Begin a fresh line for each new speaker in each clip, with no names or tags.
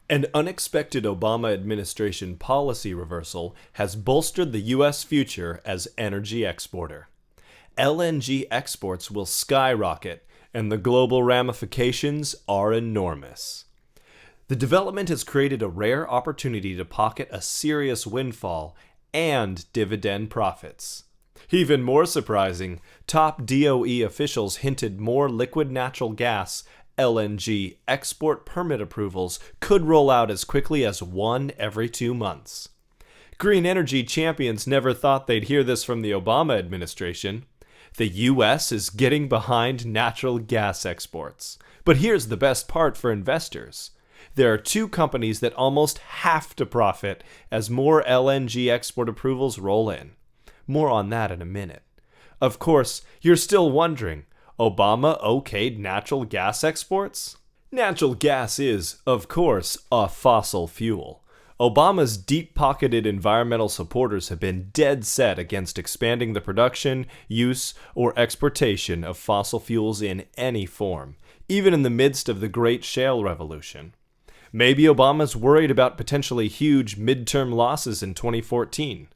An unexpected Obama administration policy reversal has bolstered the U.S. future as energy exporter. LNG exports will skyrocket, and the global ramifications are enormous. The development has created a rare opportunity to pocket a serious windfall and dividend profits. Even more surprising, top DOE officials hinted more liquid natural gas LNG export permit approvals could roll out as quickly as one every 2 months. Green energy champions never thought they'd hear this from the Obama administration. The U.S. is getting behind natural gas exports. But here's the best part for investors. There are two companies that almost have to profit as more LNG export approvals roll in. More on that in a minute. Of course, you're still wondering, Obama okayed natural gas exports? Natural gas is, of course, a fossil fuel. Obama's deep-pocketed environmental supporters have been dead set against expanding the production, use, or exportation of fossil fuels in any form, even in the midst of the Great Shale Revolution. Maybe Obama's worried about potentially huge midterm losses in 2014.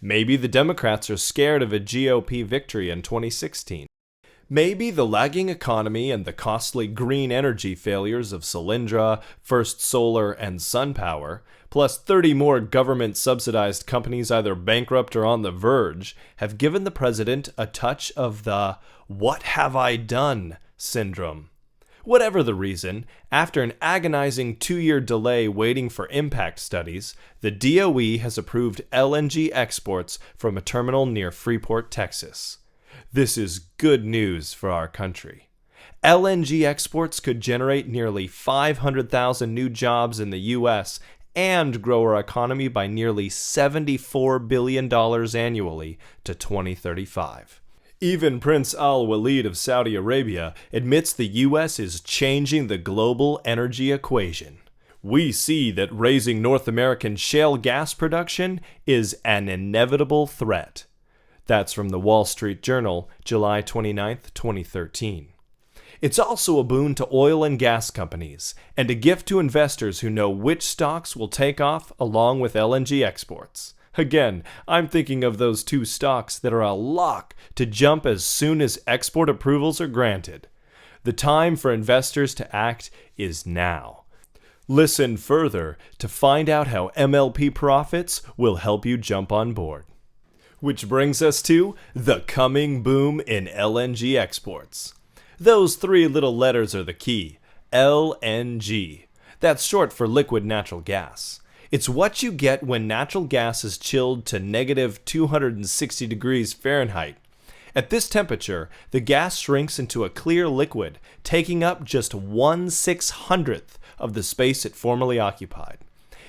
Maybe the Democrats are scared of a GOP victory in 2016. Maybe the lagging economy and the costly green energy failures of Solyndra, First Solar, and SunPower, plus 30 more government-subsidized companies either bankrupt or on the verge, have given the president a touch of the "what have I done" syndrome. Whatever the reason, after an agonizing 2-year delay waiting for impact studies, the DOE has approved LNG exports from a terminal near Freeport, Texas. This is good news for our country. LNG exports could generate nearly 500,000 new jobs in the U.S. and grow our economy by nearly $74 billion annually to 2035. Even Prince Al-Walid of Saudi Arabia admits the U.S. is changing the global energy equation. We see that raising North American shale gas production is an inevitable threat. That's from the Wall Street Journal, July 29, 2013. It's also a boon to oil and gas companies, and a gift to investors who know which stocks will take off along with LNG exports. Again, I'm thinking of those two stocks that are a lock to jump as soon as export approvals are granted. The time for investors to act is now. Listen further to find out how MLP profits will help you jump on board. Which brings us to the coming boom in LNG exports. Those 3 little letters are the key, LNG. That's short for liquid natural gas. It's what you get when natural gas is chilled to negative 260 degrees Fahrenheit. At this temperature, the gas shrinks into a clear liquid, taking up just 1/600th of the space it formerly occupied.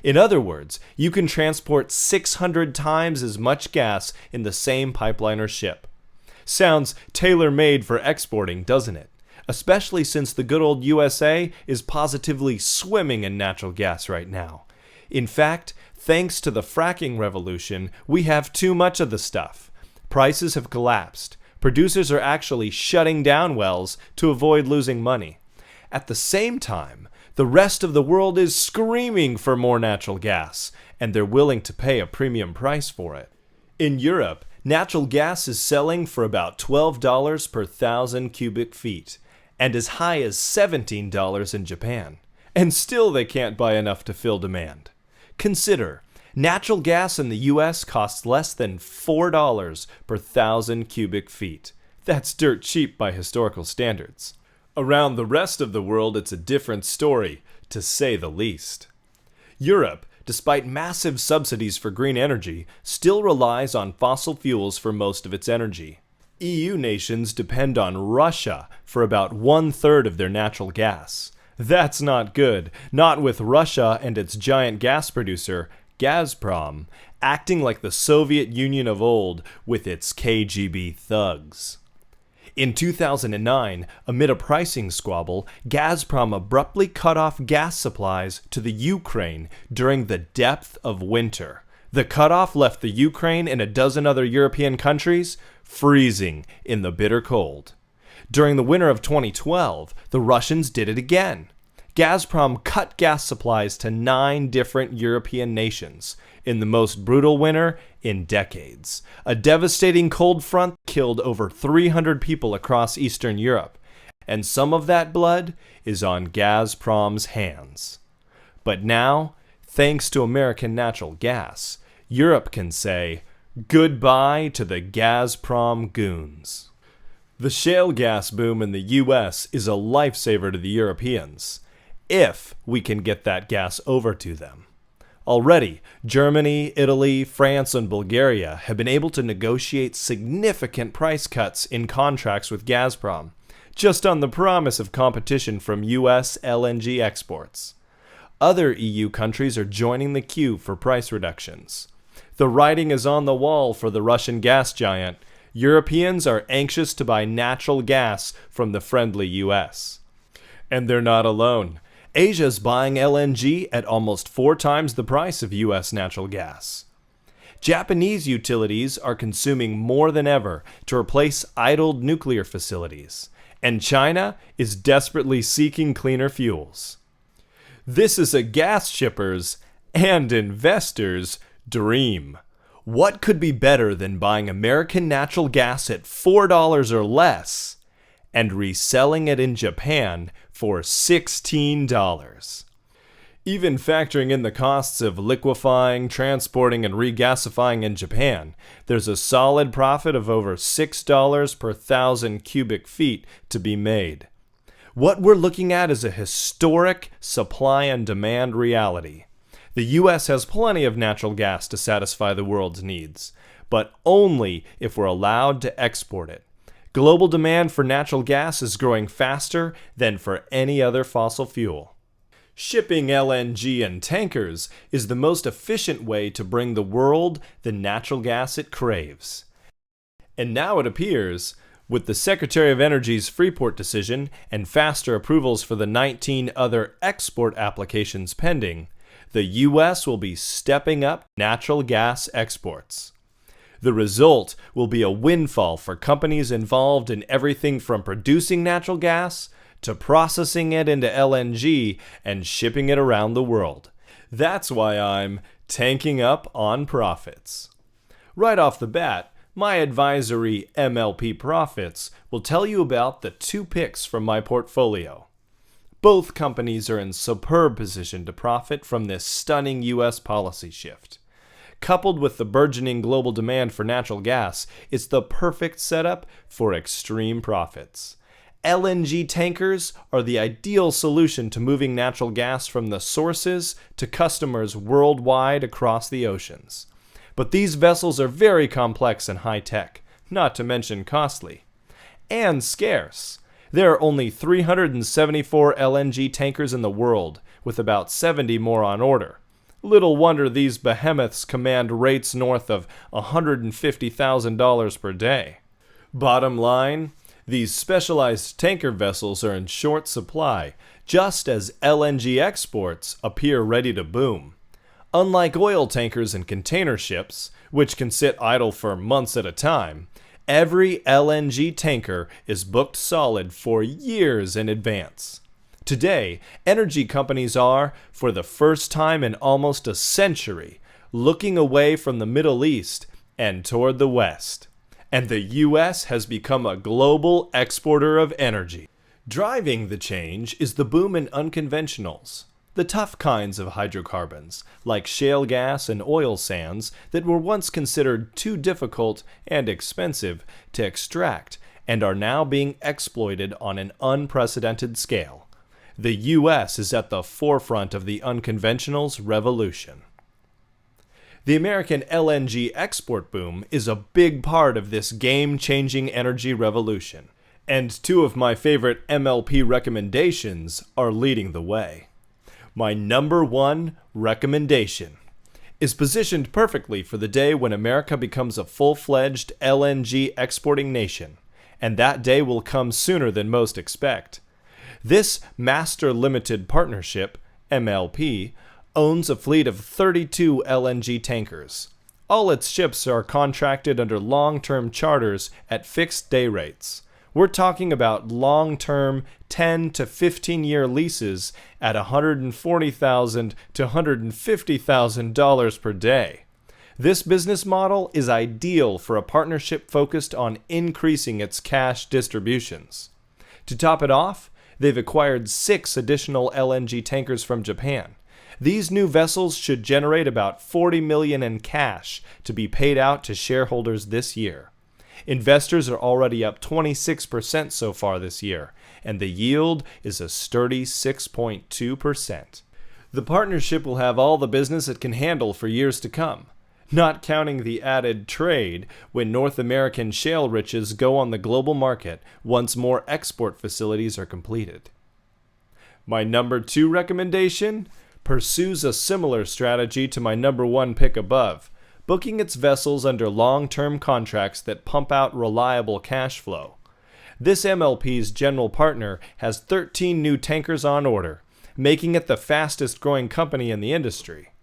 In other words, you can transport 600 times as much gas in the same pipeline or ship. Sounds tailor-made for exporting, doesn't it? Especially since the good old USA is positively swimming in natural gas right now. In fact, thanks to the fracking revolution, we have too much of the stuff. Prices have collapsed. Producers are actually shutting down wells to avoid losing money. At the same time, the rest of the world is screaming for more natural gas, and they're willing to pay a premium price for it. In Europe, natural gas is selling for about $12 per 1,000 cubic feet, and as high as $17 in Japan. And still they can't buy enough to fill demand. Consider, natural gas in the U.S. costs less than $4 per 1,000 cubic feet. That's dirt cheap by historical standards. Around the rest of the world, it's a different story, to say the least. Europe, despite massive subsidies for green energy, still relies on fossil fuels for most of its energy. EU nations depend on Russia for about 1/3 of their natural gas. That's not good, not with Russia and its giant gas producer, Gazprom, acting like the Soviet Union of old with its KGB thugs. In 2009, amid a pricing squabble, Gazprom abruptly cut off gas supplies to the Ukraine during the depth of winter. The cutoff left the Ukraine and a dozen other European countries freezing in the bitter cold. During the winter of 2012, the Russians did it again. Gazprom cut gas supplies to 9 different European nations in the most brutal winter in decades. A devastating cold front killed over 300 people across Eastern Europe, and some of that blood is on Gazprom's hands. But now, thanks to American natural gas, Europe can say goodbye to the Gazprom goons. The shale gas boom in the US is a lifesaver to the Europeans, if we can get that gas over to them. Already, Germany, Italy, France, and Bulgaria have been able to negotiate significant price cuts in contracts with Gazprom, just on the promise of competition from US LNG exports. Other EU countries are joining the queue for price reductions. The writing is on the wall for the Russian gas giant. Europeans are anxious to buy natural gas from the friendly US. And they're not alone. Asia's buying LNG at almost 4 times the price of US natural gas. Japanese utilities are consuming more than ever to replace idled nuclear facilities, and China is desperately seeking cleaner fuels. This is a gas shipper's and investors' dream. What could be better than buying American natural gas at $4 or less and reselling it in Japan for $16? Even factoring in the costs of liquefying, transporting, and regasifying in Japan, there's a solid profit of over $6 per 1,000 cubic feet to be made. What we're looking at is a historic supply and demand reality. The US has plenty of natural gas to satisfy the world's needs, but only if we're allowed to export it. Global demand for natural gas is growing faster than for any other fossil fuel. Shipping LNG in tankers is the most efficient way to bring the world the natural gas it craves. And now it appears, with the Secretary of Energy's FREEPORT decision and faster approvals for the 19 other export applications pending, the US will be stepping up natural gas exports. The result will be a windfall for companies involved in everything from producing natural gas to processing it into LNG and shipping it around the world. That's why I'm tanking up on profits. Right off the bat, my advisory MLP Profits will tell you about the 2 picks from my portfolio. Both companies are in superb position to profit from this stunning US policy shift. Coupled with the burgeoning global demand for natural gas, it's the perfect setup for extreme profits. LNG tankers are the ideal solution to moving natural gas from the sources to customers worldwide across the oceans. But these vessels are very complex and high-tech, not to mention costly. And scarce. There are only 374 LNG tankers in the world, with about 70 more on order. Little wonder these behemoths command rates north of $150,000 per day. Bottom line, these specialized tanker vessels are in short supply, just as LNG exports appear ready to boom. Unlike oil tankers and container ships, which can sit idle for months at a time, every LNG tanker is booked solid for years in advance. Today, energy companies are, for the first time in almost a century, looking away from the Middle East and toward the West. And the US has become a global exporter of energy. Driving the change is the boom in unconventionals, the tough kinds of hydrocarbons, like shale gas and oil sands that were once considered too difficult and expensive to extract and are now being exploited on an unprecedented scale. The US is at the forefront of the unconventionals revolution. The American LNG export boom is a big part of this game-changing energy revolution, and 2 of my favorite MLP recommendations are leading the way. My number 1 recommendation is positioned perfectly for the day when America becomes a full-fledged LNG exporting nation, and that day will come sooner than most expect. This Master Limited Partnership, MLP, owns a fleet of 32 LNG tankers. All its ships are contracted under long-term charters at fixed day rates, We're talking about long-term 10 to 15-year leases at $140,000 to $150,000 per day. This business model is ideal for a partnership focused on increasing its cash distributions. To top it off, they've acquired 6 additional LNG tankers from Japan. These new vessels should generate about $40 million in cash to be paid out to shareholders this year. Investors are already up 26% so far this year, and the yield is a sturdy 6.2%. The partnership will have all the business it can handle for years to come, not counting the added trade when North American shale riches go on the global market once more export facilities are completed. My number 2 recommendation pursues a similar strategy to my number 1 pick above, booking its vessels under long-term contracts that pump out reliable cash flow. This MLP's general partner has 13 new tankers on order, making it the fastest-growing company in the industry.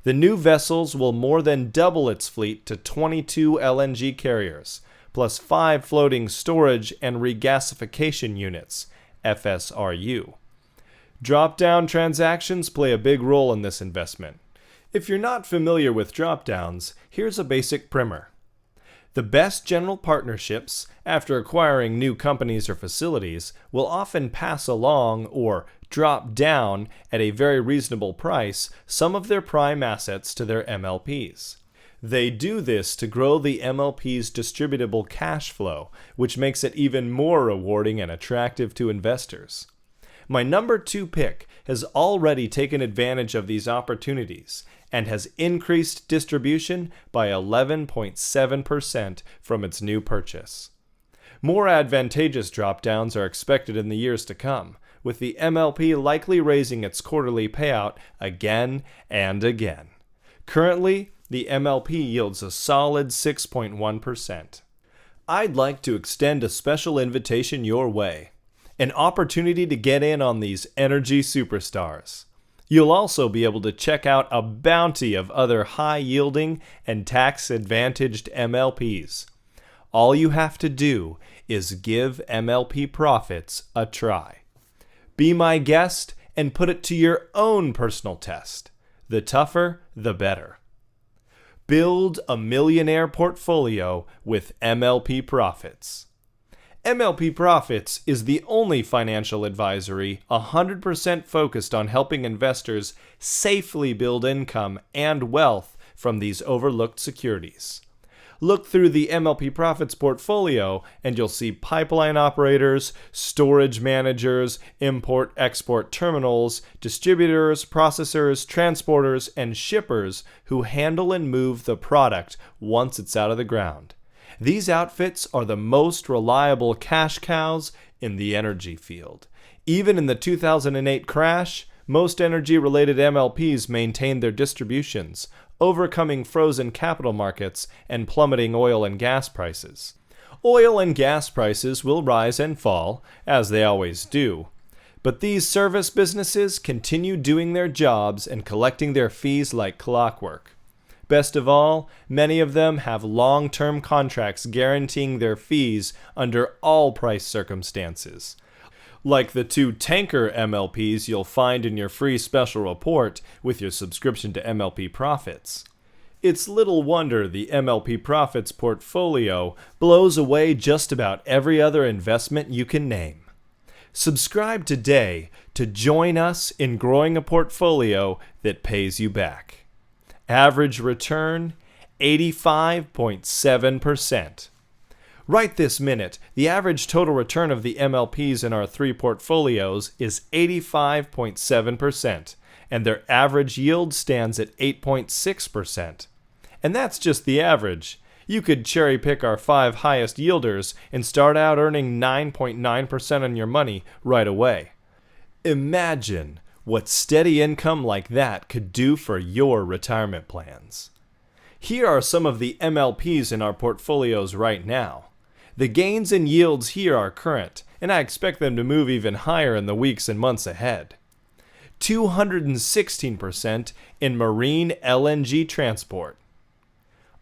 The new vessels will more than double its fleet to 22 LNG carriers, plus 5 floating storage and regasification units, FSRU. Drop-down transactions play a big role in this investment. If you're not familiar with drop-downs, here's a basic primer. The best general partnerships, after acquiring new companies or facilities, will often pass along or drop down at a very reasonable price some of their prime assets to their MLPs. They do this to grow the MLP's distributable cash flow, which makes it even more rewarding and attractive to investors. My number 2 pick has already taken advantage of these opportunities and has increased distribution by 11.7% from its new purchase. More advantageous drop-downs are expected in the years to come, with the MLP likely raising its quarterly payout again and again. Currently, the MLP yields a solid 6.1%. I'd like to extend a special invitation your way. An opportunity to get in on these energy superstars. You'll also be able to check out a bounty of other high-yielding and tax-advantaged MLPs. All you have to do is give MLP Profits a try. Be my guest and put it to your own personal test. The tougher, the better. Build a millionaire portfolio with MLP Profits. MLP Profits is the only financial advisory 100% focused on helping investors safely build income and wealth from these overlooked securities. Look through the MLP Profits portfolio and you'll see pipeline operators, storage managers, import-export terminals, distributors, processors, transporters, and shippers who handle and move the product once it's out of the ground. These outfits are the most reliable cash cows in the energy field. Even in the 2008 crash, most energy-related MLPs maintained their distributions, overcoming frozen capital markets and plummeting oil and gas prices. Oil and gas prices will rise and fall, as they always do. But these service businesses continue doing their jobs and collecting their fees like clockwork. Best of all, many of them have long-term contracts guaranteeing their fees under all price circumstances. Like the 2 tanker MLPs you'll find in your free special report with your subscription to MLP Profits. It's little wonder the MLP Profits portfolio blows away just about every other investment you can name. Subscribe today to join us in growing a portfolio that pays you back. Average return, 85.7%. Right this minute, the average total return of the MLPs in our 3 portfolios is 85.7%, and their average yield stands at 8.6%. And that's just the average. You could cherry pick our 5 highest yielders and start out earning 9.9% on your money right away. Imagine what steady income like that could do for your retirement plans. Here are some of the MLPs in our portfolios right now. The gains and yields here are current, and I expect them to move even higher in the weeks and months ahead. 216% in marine LNG transport.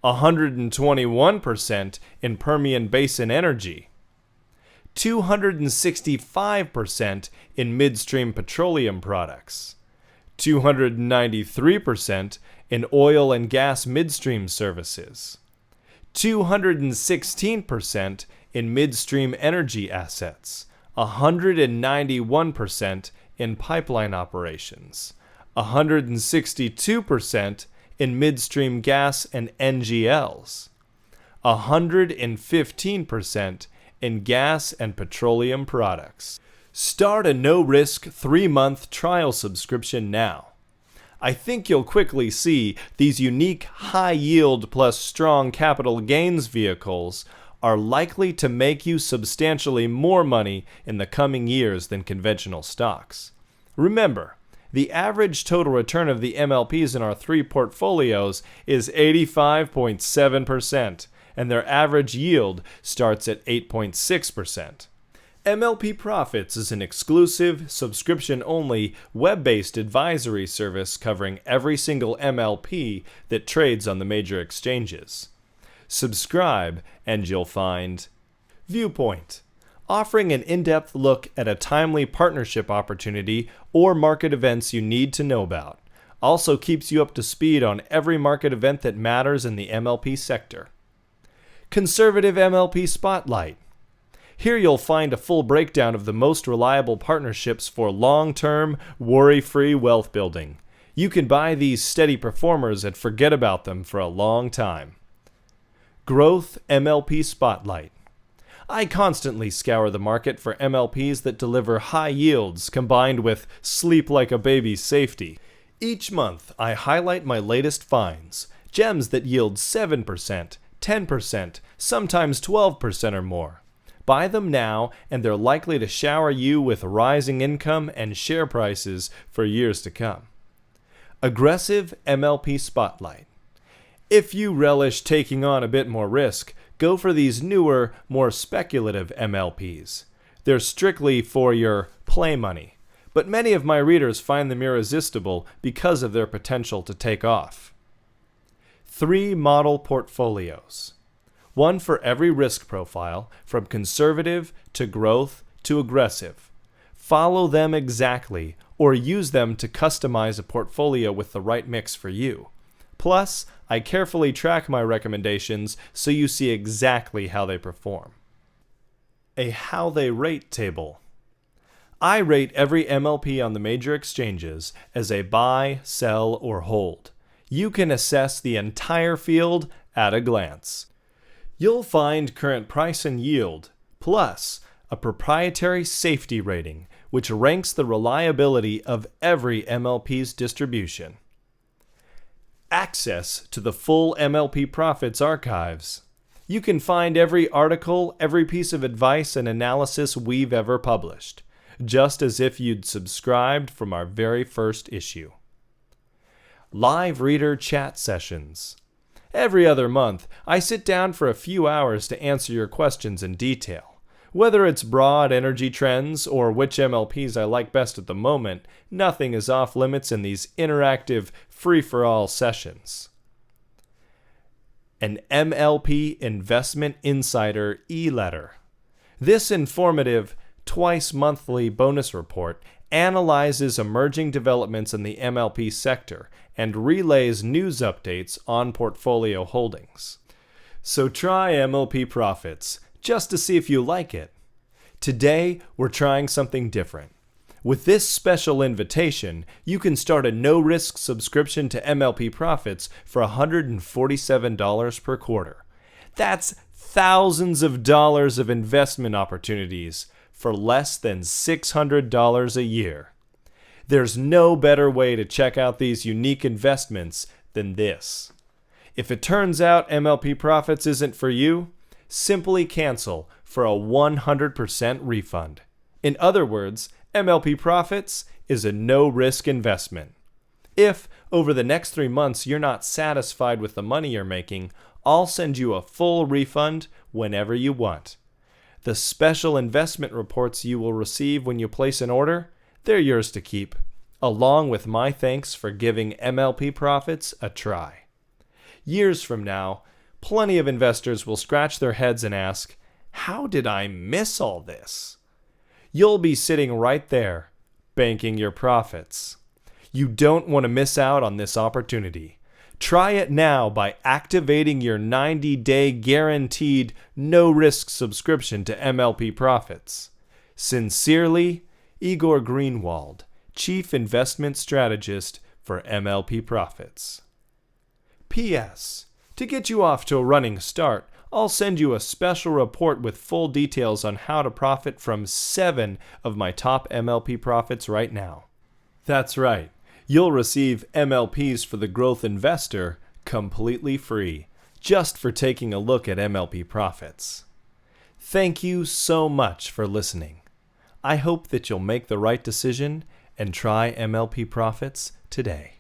121% in Permian Basin energy. 265% in midstream petroleum products, 293% in oil and gas midstream services, 216% in midstream energy assets, 191% in pipeline operations, 162% in midstream gas and NGLs, 115% in gas and petroleum products. Start a no-risk 3-month trial subscription now. I think you'll quickly see these unique high-yield plus strong capital gains vehicles are likely to make you substantially more money in the coming years than conventional stocks. Remember, the average total return of the MLPs in our 3 portfolios is 85.7%, and their average yield starts at 8.6%. MLP Profits is an exclusive, subscription-only, web-based advisory service covering every single MLP that trades on the major exchanges. Subscribe and you'll find Viewpoint, offering an in-depth look at a timely partnership opportunity or market events you need to know about. Also keeps you up to speed on every market event that matters in the MLP sector. Conservative MLP Spotlight. Here you'll find a full breakdown of the most reliable partnerships for long-term, worry-free wealth building. You can buy these steady performers and forget about them for a long time. Growth MLP Spotlight. I constantly scour the market for MLPs that deliver high yields combined with sleep like a baby's safety. Each month, I highlight my latest finds, gems that yield 7%, 10%, sometimes 12% or more. Buy them now, and they're likely to shower you with rising income and share prices for years to come. Aggressive MLP Spotlight. If you relish taking on a bit more risk, go for these newer, more speculative MLPs. They're strictly for your play money, but many of my readers find them irresistible because of their potential to take off. 3 model portfolios. One for every risk profile, from conservative to growth to aggressive. Follow them exactly, or use them to customize a portfolio with the right mix for you. Plus, I carefully track my recommendations so you see exactly how they perform. A how they rate table. I rate every MLP on the major exchanges as a buy, sell, or hold. You can assess the entire field at a glance. You'll find current price and yield, plus a proprietary safety rating, which ranks the reliability of every MLP's distribution. Access to the full MLP Profits archives. You can find every article, every piece of advice and analysis we've ever published, just as if you'd subscribed from our very first issue. Live reader chat sessions. Every other month, I sit down for a few hours to answer your questions in detail. Whether it's broad energy trends or which MLPs I like best at the moment, nothing is off limits in these interactive, free-for-all sessions. An MLP Investment Insider e-letter. This informative, twice-monthly bonus report analyzes emerging developments in the MLP sector and relays news updates on portfolio holdings. So try MLP Profits, just to see if you like it. Today, we're trying something different. With this special invitation, you can start a no-risk subscription to MLP Profits for $147 per quarter. That's thousands of dollars of investment opportunities for less than $600 a year. There's no better way to check out these unique investments than this. If it turns out MLP Profits isn't for you, simply cancel for a 100% refund. In other words, MLP Profits is a no-risk investment. If, over the next 3 months, you're not satisfied with the money you're making, I'll send you a full refund whenever you want. The special investment reports you will receive when you place an order, they're yours to keep, along with my thanks for giving MLP Profits a try. Years from now, plenty of investors will scratch their heads and ask, How did I miss all this? You'll be sitting right there, banking your profits. You don't want to miss out on this opportunity. Try it now by activating your 90-day guaranteed no-risk subscription to MLP Profits. Sincerely, Igor Greenwald, Chief Investment Strategist for MLP Profits. P.S. To get you off to a running start, I'll send you a special report with full details on how to profit from 7 of my top MLP profits right now. That's right. You'll receive MLPs for the Growth Investor completely free, just for taking a look at MLP Profits. Thank you so much for listening. I hope that you'll make the right decision and try MLP Profits today.